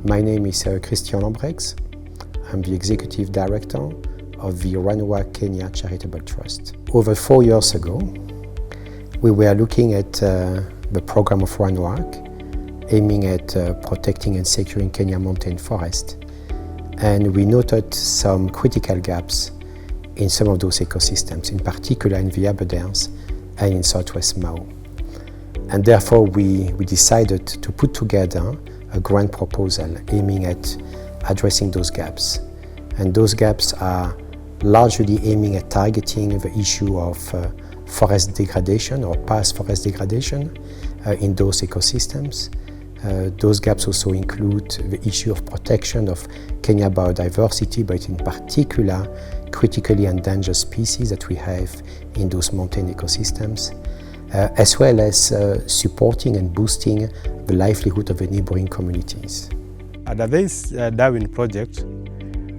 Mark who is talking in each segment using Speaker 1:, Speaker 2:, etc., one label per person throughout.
Speaker 1: My name is Christian Lambrex. I'm the Executive Director of the Rhino Ark Charitable Trust. Over 4 years ago, we were looking at the program of Rhino Ark, aiming at protecting and securing Kenya mountain forest. And we noted some critical gaps in some of those ecosystems, in particular in the Aberdares and in southwest Mau. And therefore we decided to put together a grant proposal aiming at addressing those gaps. And those gaps are largely aiming at targeting the issue of forest degradation or past forest degradation in those ecosystems. Those gaps also include the issue of protection of Kenya biodiversity, but in particular critically endangered species that we have in those mountain ecosystems, as well as supporting and boosting the livelihood of the neighboring communities.
Speaker 2: Under this Darwin project,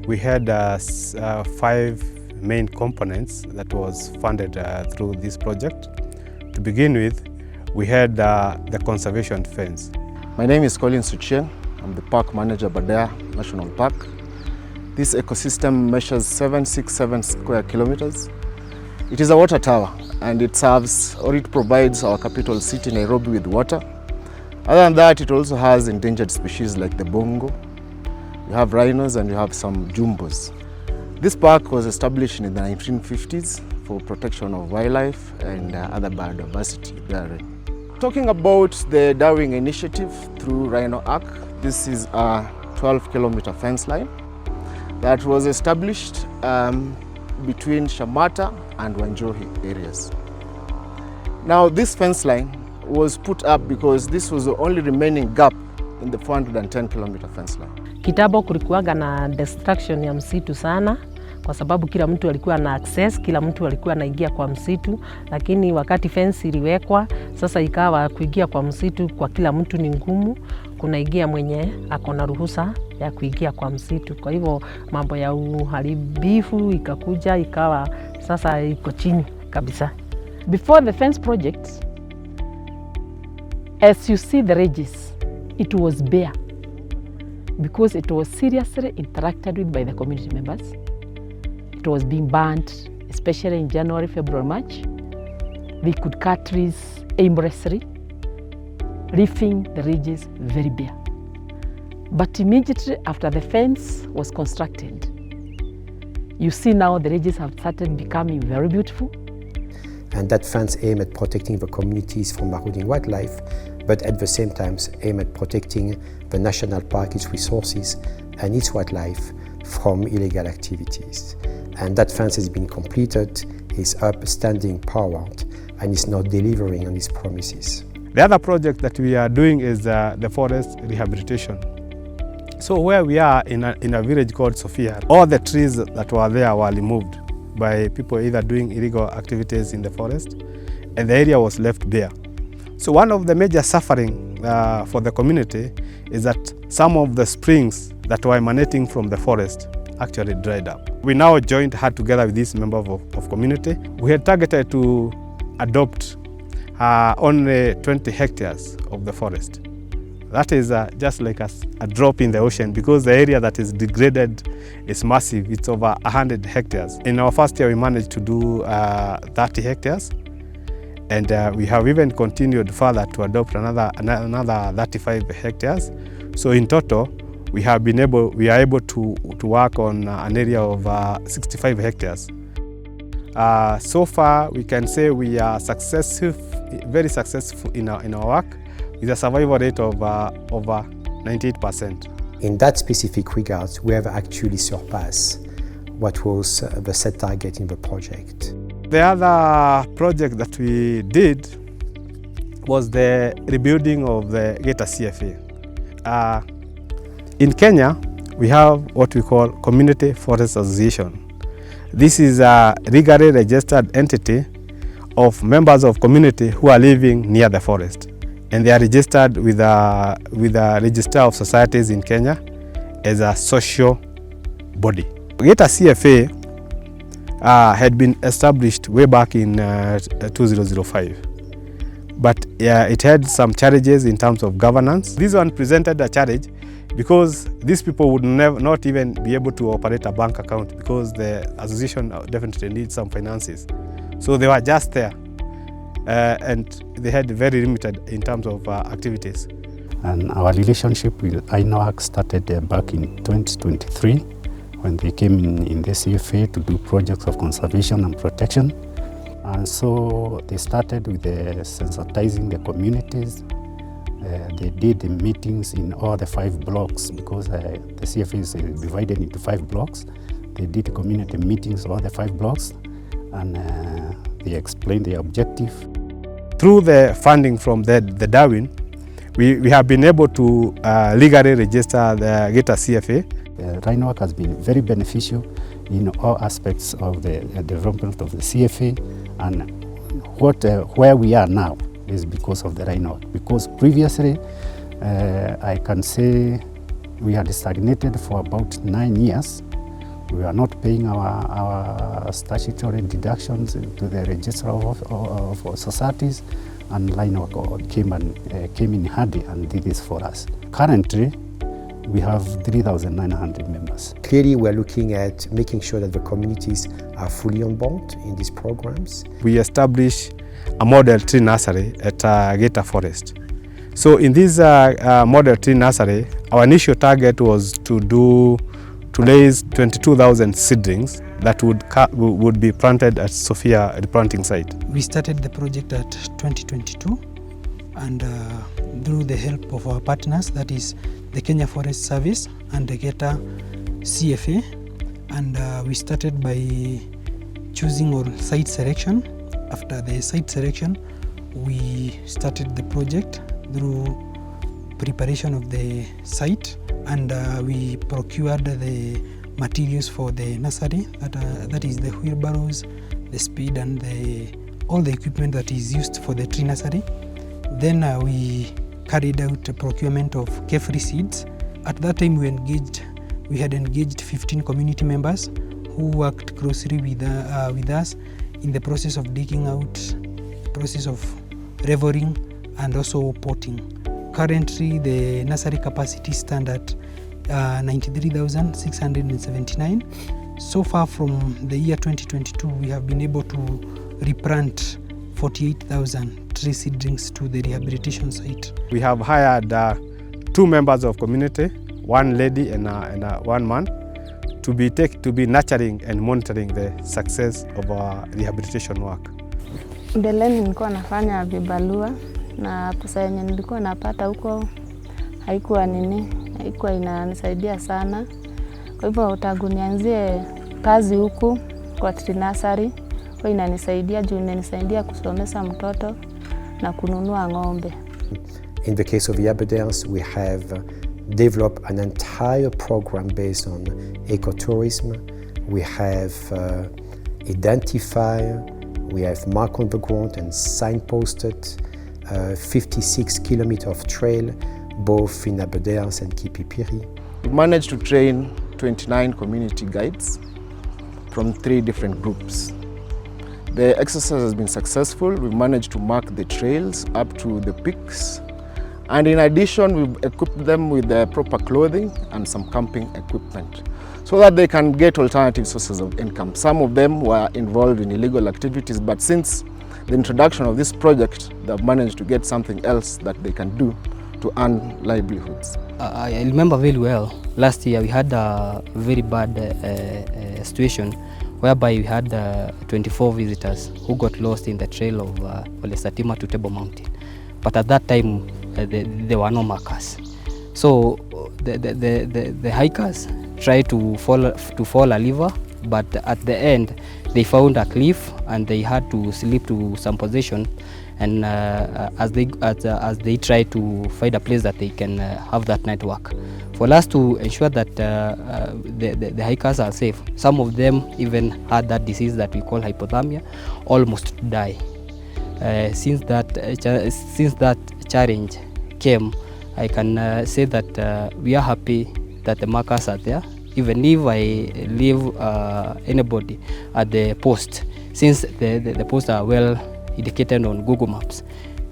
Speaker 2: we had 5 main components that was funded through this project. To begin with, we had the conservation fence.
Speaker 3: My name is Colin Suchien. I'm the park manager at Aberdare National Park. This ecosystem measures 767 square kilometers. It is a water tower and it serves or it provides our capital city Nairobi with water. Other than that, it also has endangered species like the bongo. You have rhinos and you have some jumbos. This park was established in the 1950s for protection of wildlife and other biodiversity therein. Talking about the Darwin Initiative through Rhino Ark, this is a 12-kilometer fence line that was established between Shamata and Wanjohi areas. Now this fence line was put up because this was the only remaining gap in the 410-kilometer fence line.
Speaker 4: Kitambo kulikuwaga na destruction ya msitu sana kwa sababu kila mtu alikuwa na access, kila mtu alikuwa anaingia kwa msitu, lakini wakati fence iliwekwa, sasa ikawa kuingia kwa msitu kwa kila mtu ni ngumu, kunaingia mwenye ako na ruhusa ya kuingia kwa msitu. Kwa hivyo mambo ya uharibifu ikakuja, ikawa sasa iko chini kabisa.
Speaker 5: Before the fence project, as you see the ridges, it was bare because it was seriously interacted with by the community members. It was being burnt, especially in January, February, March. They could cut trees aimlessly, leaving the ridges very bare. But immediately after the fence was constructed, you see now the ridges have started becoming very beautiful.
Speaker 1: And that fence aimed at protecting the communities from marauding wildlife, but at the same time aim at protecting the national park, its resources and its wildlife from illegal activities. And that fence has been completed, is up, standing, powered, and is now delivering on its promises.
Speaker 2: The other project that we are doing is the forest rehabilitation. So where we are in a village called Sophia, all the trees that were there were removed by people either doing illegal activities in the forest, and the area was left bare. So one of the major suffering for the community is that some of the springs that were emanating from the forest actually dried up. We now joined hand together with this member of community. We had targeted to adopt only 20 hectares of the forest. That is just like a drop in the ocean because the area that is degraded is massive. It's over 100 hectares. In our first year, we managed to do 30 hectares. And we have even continued further to adopt another 35 hectares. So in total, we are able to work on an area of 65 hectares. So far, we can say we are very successful in our work, with a survival rate of over 98%.
Speaker 1: In that specific regard, we have actually surpassed what was the set target in the project.
Speaker 2: The other project that we did was the rebuilding of the Geta CFA. In Kenya, we have what we call Community Forest Association. This is a legally registered entity of members of community who are living near the forest. And they are registered with a Register of Societies in Kenya as a social body. Geta CFA had been established way back in 2005. But it had some challenges in terms of governance. This one presented a challenge because these people would not even be able to operate a bank account because the association definitely needs some finances. So they were just there and they had very limited in terms of activities.
Speaker 6: And our relationship with Rhino Ark started back in 2023 when they came in the CFA to do projects of conservation and protection. And so they started with sensitizing the communities. They did the meetings in all the 5 blocks because the CFA is divided into 5 blocks. They did community meetings all the 5 blocks and they explained the objective.
Speaker 2: Through the funding from the Darwin, we have been able to legally register the Geta CFA.
Speaker 6: Rhino Ark has been very beneficial in all aspects of the development of the CFA, and where we are now is because of the Rhino Ark. Because previously, I can say we had stagnated for about 9 years. We were not paying our statutory deductions to the Register of Societies, and Rhino Ark came in handy and did this for us. Currently, we have 3,900 members.
Speaker 1: Clearly, we're looking at making sure that the communities are fully on board in these programs.
Speaker 2: We established a model tree nursery at Geta Forest. So in this model tree nursery, our initial target was to raise 22,000 seedlings that would be planted at Sophia replanting site.
Speaker 7: We started the project at 2022 and through the help of our partners, that is the Kenya Forest Service and the Geta CFA, and we started by choosing on site selection. After the site selection, we started the project through preparation of the site, and we procured the materials for the nursery, that is the wheelbarrows, the spade, and all the equipment that is used for the tree nursery. Then we carried out a procurement of carefree seeds. At that time we had engaged 15 community members who worked closely with us in the process of digging out, the process of revoring and also potting. Currently the nursery capacity stands at 93,679. So far from the year 2022, we have been able to replant 48,000 tree seedlings to the rehabilitation site.
Speaker 2: We have hired 2 members of community, 1 lady and one man, to be nurturing and monitoring the success of our rehabilitation work.
Speaker 8: Mbeleni nilikuwa nafanya vibarua na pesa yenye nilikuwa napata huko haikuwa inanisaidia sana. Kwa hivyo tangu nianzie kazi huku kwa tree nursery, kwa inanisaidia juu imenisaidia kusomesha mtoto na kununua ng'ombe.
Speaker 1: In the case of the Aberdares, we have developed an entire program based on ecotourism. We have identified, we have marked on the ground and signposted 56 kilometers of trail, both in Aberdares and Kipipiri.
Speaker 3: We managed to train 29 community guides from 3 different groups. The exercise has been successful. We've managed to mark the trails up to the peaks. And in addition, we've equipped them with the proper clothing and some camping equipment so that they can get alternative sources of income. Some of them were involved in illegal activities, but since the introduction of this project, they've managed to get something else that they can do to earn livelihoods.
Speaker 9: I remember very well, last year we had a very bad situation whereby we had 24 visitors who got lost in the trail of Olesatima to Table Mountain. But at that time, there were no markers. So the hikers tried to follow a river, but at the end they found a cliff and they had to slip to some position. And as they try to find a place that they can have that night work. For us to ensure that the hikers are safe, some of them even had that disease that we call hypothermia, almost die. Since that challenge came, I can say that we are happy that the markers are there. Even if I leave anybody at the post, since the posts are well indicated on Google Maps,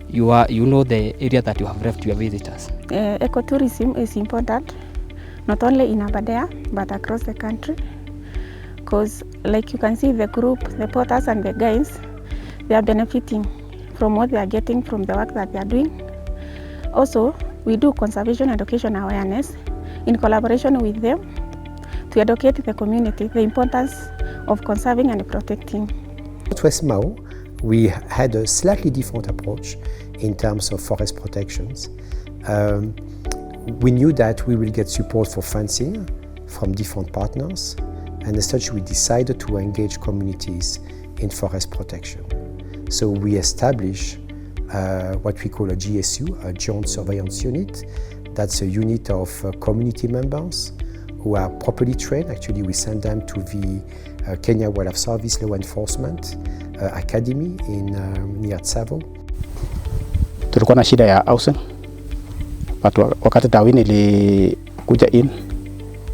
Speaker 9: you know the area that you have left your visitors.
Speaker 10: Ecotourism is important not only in Aberdare but across the country, because like you can see the group, the porters and the guides, they are benefiting from what they are getting from the work that they are doing. Also, we do conservation education awareness in collaboration with them to educate the community the importance of conserving and protecting.
Speaker 1: Southwest Mao, we had a slightly different approach in terms of forest protections. We knew that we will get support for fencing from different partners, and as such we decided to engage communities in forest protection. So we established what we call a GSU, a Joint Surveillance Unit. That's a unit of community members who are properly trained. Actually, we send them to the Kenya Wildlife Service Law Enforcement Academy in near Tsavo.
Speaker 6: Tulikuwa na shida ya housing. Wakati Darwin ilikuja in,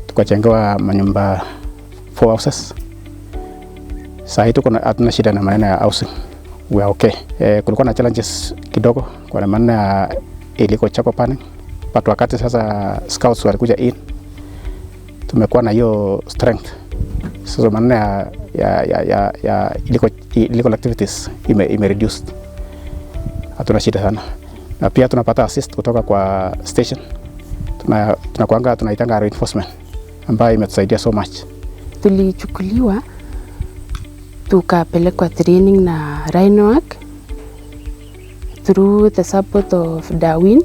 Speaker 6: tukajengewa manyumba 4 houses. Sasa hivi hatuna shida na maneno ya housing. We are okay. Kulikuwa na challenges kidogo kwa maana ya illegal charcoal panning. But wakati sasa scouts walikuja in, tumekuwa na hiyo strength. Sasa maana ya illegal activities ime reduced. Hatuna shida sana. Na pia tunapata assist kutoka kwa station. Tunaitanga reinforcement ambayo imetusaidia so much.
Speaker 11: Tulichukuliwa tukapelekwa training na Rhino Ark through the support of Darwin.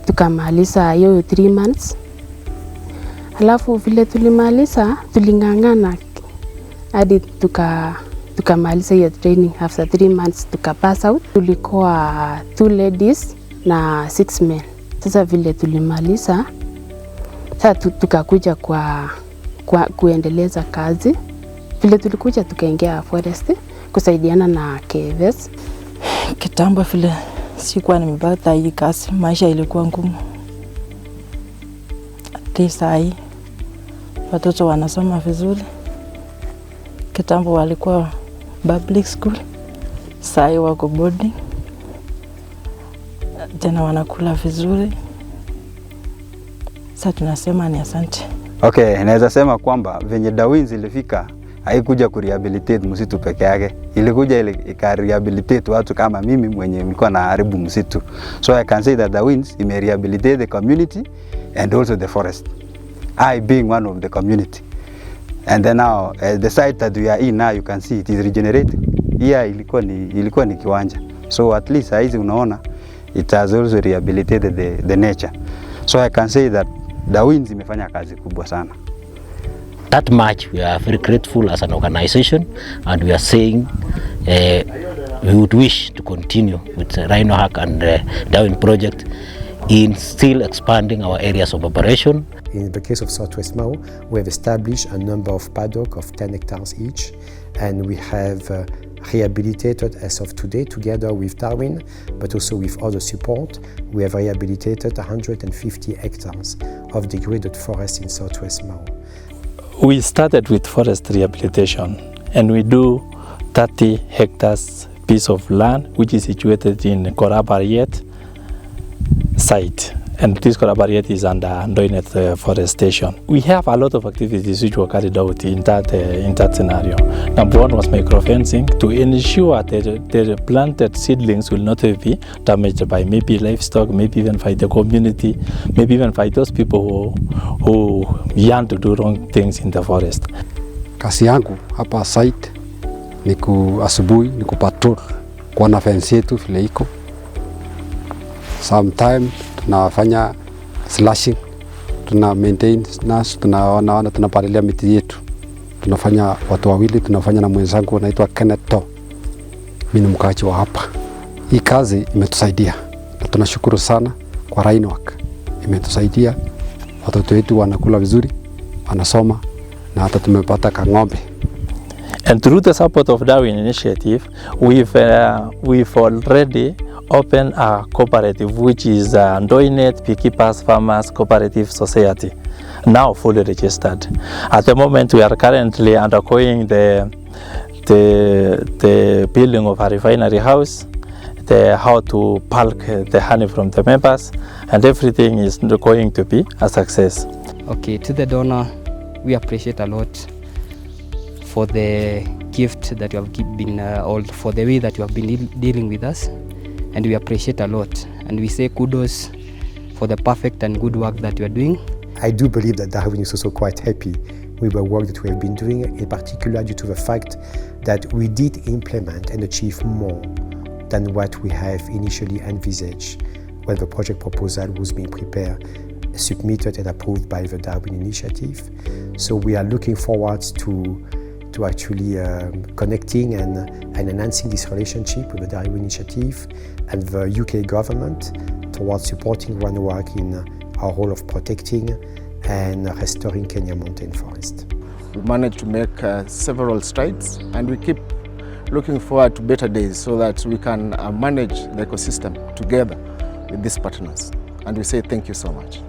Speaker 11: Tukamaliza hiyo 3 months. Halafu vile tulimaliza, tulingangana hadi tukamaliza hiyo training. After 3 months tukapass out. Tulikuwa 2 ladies na 6 men. Sasa vile tulimaliza, sasa tukakuja kwa kuendeleza kazi. Vile tulikuja tukaingia forest kusaidiana na KVS.
Speaker 12: Kitambo vile sikuwa nimepata hii kazi, maisha ilikuwa ngumu. Saa hii watoto wanasoma vizuri. Kitambo walikuwa public school, saa hii wako boarding. Tena wanakula vizuri. Sasa tunasema ni asante.
Speaker 13: Okay, naweza sema kwamba venye Darwin zilifika haikuja kurehabilitate msitu peke yake. Ilikuja ikarehabilitate watu kama mimi mwenye nilikuwa naharibu msitu. So I can say that Darwin imerehabilitate the community and also the forest. I being one of the community. And then now the site that we are in now, you can see it is regenerating. Yeah, ilikuwa ni kiwanja. So at least hizi unaona it has also rehabilitated the nature. So I can say that Darwin imefanya kazi kubwa sana.
Speaker 14: That much we are very grateful as an organization, and we are saying we would wish to continue with the Rhino Ark and Darwin project in still expanding our areas of operation.
Speaker 1: In the case of Southwest Mao, we have established a number of paddock of 10 hectares each, and we have rehabilitated as of today, together with Darwin, but also with other support, we have rehabilitated 150 hectares of degraded forest in Southwest Mao.
Speaker 15: We started with forest rehabilitation, and we do 30 hectares piece of land which is situated in Aberdare site, and this Aberdare is under Ndoinet forestation. We have a lot of activities which were carried out in that scenario. Number one was microfencing to ensure that the planted seedlings will not be damaged by maybe livestock, maybe even by the community, maybe even by those people who yearn to do wrong things in the forest.
Speaker 16: Kazi yangu hapa site ni asubuhi ni kupatrol kuona fence yetu vile iko. Sometime tunafanya slashing, tuna maintain nas, tunapalilia miti yetu. Tunafanya watu wawili, tunafanya na mwenzangu anaitwa Kenneth To. Mimi ni mkaaji wa hapa. Hii kazi imetusaidia na tunashukuru sana kwa Rhino Ark. Imetusaidia watoto wetu wanakula vizuri, wanasoma na hata tumepata kang'ombe.
Speaker 15: And through the support of Darwin Initiative, we've already opened a cooperative which is Ndoinet Beekeepers Farmers Cooperative Society, now fully registered. At the moment, we are currently undergoing the building of a refinery house, how to bulk the honey from the members, and everything is going to be a success.
Speaker 9: Okay, to the donor, we appreciate a lot for the gift that you have been, or for the way that you have been dealing with us, and we appreciate a lot. And we say kudos for the perfect and good work that you are doing.
Speaker 1: I do believe that Darwin is also quite happy with the work that we have been doing, in particular due to the fact that we did implement and achieve more than what we have initially envisaged when the project proposal was being prepared, submitted and approved by the Darwin Initiative. So we are looking forward to actually connecting and enhancing this relationship with the Darwin Initiative and the UK government towards supporting Rhino Ark in our role of protecting and restoring Kenya mountain forest.
Speaker 3: We managed to make several strides, and we keep looking forward to better days so that we can manage the ecosystem together with these partners. And we say thank you so much.